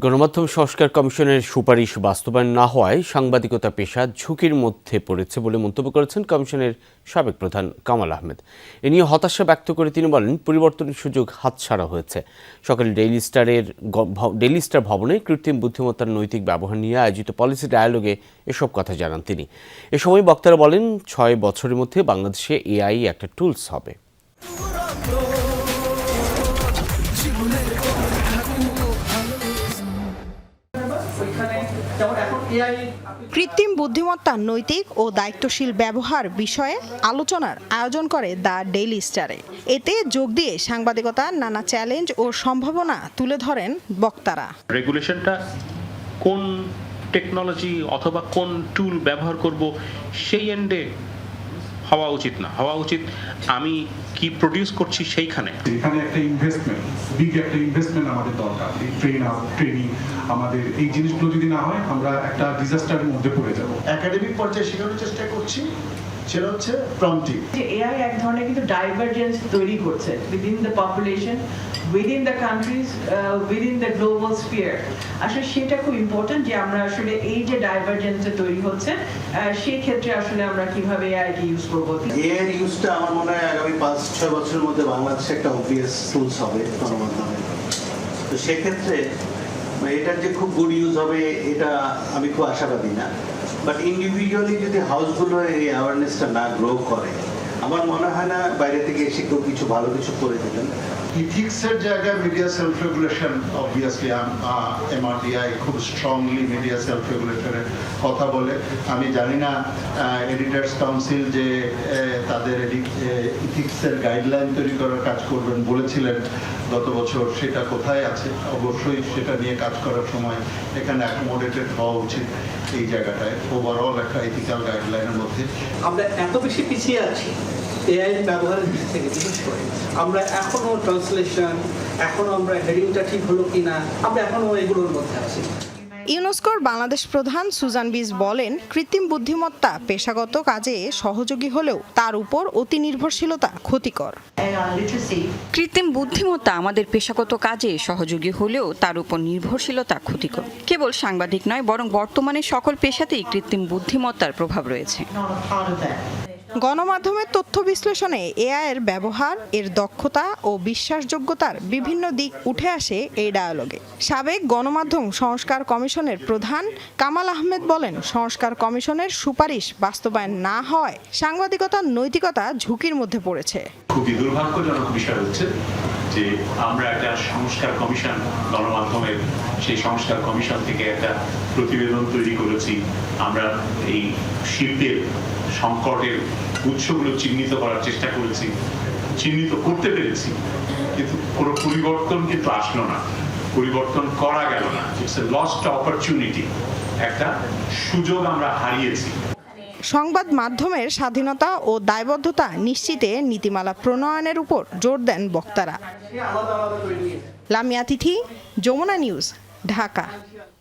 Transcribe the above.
গণমাধ্যম সংস্কার কমিশনের সুপারিশ বাস্তবায়ন না হওয়ায় সাংবাদিকতা পেশা ঝুঁকির মধ্যে পড়েছে বলে মন্তব্য করেছেন কমিশনের সাবেক প্রধান কামাল আহমেদ। এ নিয়ে হতাশা ব্যক্ত করে তিনি বলেন, পরিবর্তনের সুযোগ হাতছাড়া হয়েছে। সকালে ডেইলি স্টার ভবনে কৃত্রিম বুদ্ধিমত্তার নৈতিক ব্যবহার নিয়ে আয়োজিত পলিসি ডায়ালগে এসব কথা জানান তিনি। এ সময় বক্তারা বলেন, ৬ বছরের মধ্যে বাংলাদেশে এআই একটা টুলস হবে। কৃত্রিম বুদ্ধিমত্তার নৈতিক ও দায়িত্বশীল ব্যবহার বিষয়ে আলোচনার আয়োজন করে দ্য ডেইলি স্টারে। এতে যোগ দিয়ে সাংবাদিকতার নানা চ্যালেঞ্জ ও সম্ভাবনা তুলে ধরেন বক্তারা। রেগুলেশনটা কোন টেকনোলজি অথবা কোন টুল ব্যবহার করব সেই এন্ডে হওয়া উচিত না, হওয়া উচিত আমি কি প্রডিউস করছি সেইখানে। এখানে একটা ইনভেস্টমেন্ট, বিগ একটা ইনভেস্টমেন্ট আমাদের দরকার। এই ট্রেনিং আমাদের এই জিনিসগুলো যদি না হয় আমরা একটা ডিজাস্টারের মধ্যে পড়ে যাব। একাডেমিক পর্যায়ে শেখানোর চেষ্টা করছি, সেটা হচ্ছে প্রম্পটিং। এআই এক ধরনের কিন্তু ডাইভারজেন্স তৈরি করছে within the population, within the countries, within the global sphere. আসলে সেটা খুব ইম্পর্টেন্ট যে আমরা আসলে এই যে ডাইভারজেন্সটা তৈরি হচ্ছে সেই ক্ষেত্রে আসলে আমরা কিভাবে এআইকে ইউজ করব। এআই ইউজটা আমার মনে হয় আগামী 5-6 বছরের মধ্যে বাংলাদেশে একটা অবভিয়াস টুলস হবে গণমাধ্যমে। তো সেক্ষেত্রে এটার যে খুব গুড ইউজ হবে এটা আমি খুব আশাবাদী না। বাট ইন্ডিভিজুয়ালি যদি হাউসগুলো এই অ্যাওয়ারনেসটা না গ্রো করে, আমার মনে হয় না বাইরে থেকে এসে কেউ কিছু ভালো কিছু করে দেবেন। ইথিক্সের জায়গায় media self regulation, obviously MRDI খুব স্ট্রংলি মিডিয়া সেলফ রেগুলেশনের কথা বলে। আমি জানি না এডিটার্স কাউন্সিল যে তাদের ইথিক্সের গাইডলাইন তৈরি করার কাজ করবেন বলেছিলেন গত বছর, সেটা কোথায় আছে। অবশ্যই সেটা নিয়ে কাজ করার সময় এখানে অ্যাকোমোডেটেড হওয়া উচিত এই জায়গাটায়, ওভারঅল একটা এথিক্যাল গাইডলাইনের মধ্যে। আমরা এত বেশি পিছিয়ে আছি এআই ব্যবহারের দিক থেকে, বিশেষ করে আমরা এখনো ট্রান্সলেশন, এখনো আমরা হেডিংটা ঠিক হলো কিনা, আমরা এখনো এগুলোর মধ্যে আছি। ইউনেস্কোর বাংলাদেশ প্রধান সুজান বিজ বলেন, কৃত্রিম বুদ্ধিমত্তা পেশাগত কাজে সহযোগী হলেও তার উপর অতি নির্ভরশীলতা ক্ষতিকর। কৃত্রিম বুদ্ধিমত্তা আমাদের পেশাগত কাজে সহযোগী হলেও তার উপর নির্ভরশীলতা ক্ষতিকর। কেবল সাংবাদিক নয়, বরং বর্তমানে সকল পেশাতেই কৃত্রিম বুদ্ধিমত্তার প্রভাব রয়েছে। গণমাধ্যমের তথ্য বিশ্লেষণে এআই এর ব্যবহার, এর দক্ষতা ও বিশ্বাসযোগ্যতার বিভিন্ন দিক উঠে আসে এই ডায়ালগে। সাবেক গণমাধ্যম সংস্কার কমিশনের প্রধান কামাল আহমেদ বলেন, সংস্কার কমিশনের সুপারিশ বাস্তবায়ন না হওয়ায় সাংবাদিকতার নৈতিকতা ঝুঁকির মধ্যে পড়েছে। খুবই দুর্ভাগ্যজনক বিষয় হচ্ছে যে আমরা একটা সংস্কার কমিশন, গণমাধ্যমের সেই সংস্কার কমিশন থেকে একটা প্রতিবেদন তৈরি করেছি। আমরা এই শিল্পের সংকটের উৎসগুলো চিহ্নিত করার চেষ্টা করেছি, চিহ্নিত করতে পেরেছি, কিন্তু কোনো পরিবর্তন কিন্তু আসলো না, পরিবর্তন করা গেল না। ইটস এ লস্ট অপরচুনিটি, একটা সুযোগ আমরা হারিয়েছি। সংবাদ মাধ্যমের স্বাধীনতা ও দায়বদ্ধতা নিশ্চিতে নীতিমালা প্রণয়নের উপর জোর দেন বক্তারা। লামিয়া তিথি, যমুনা নিউজ, ঢাকা।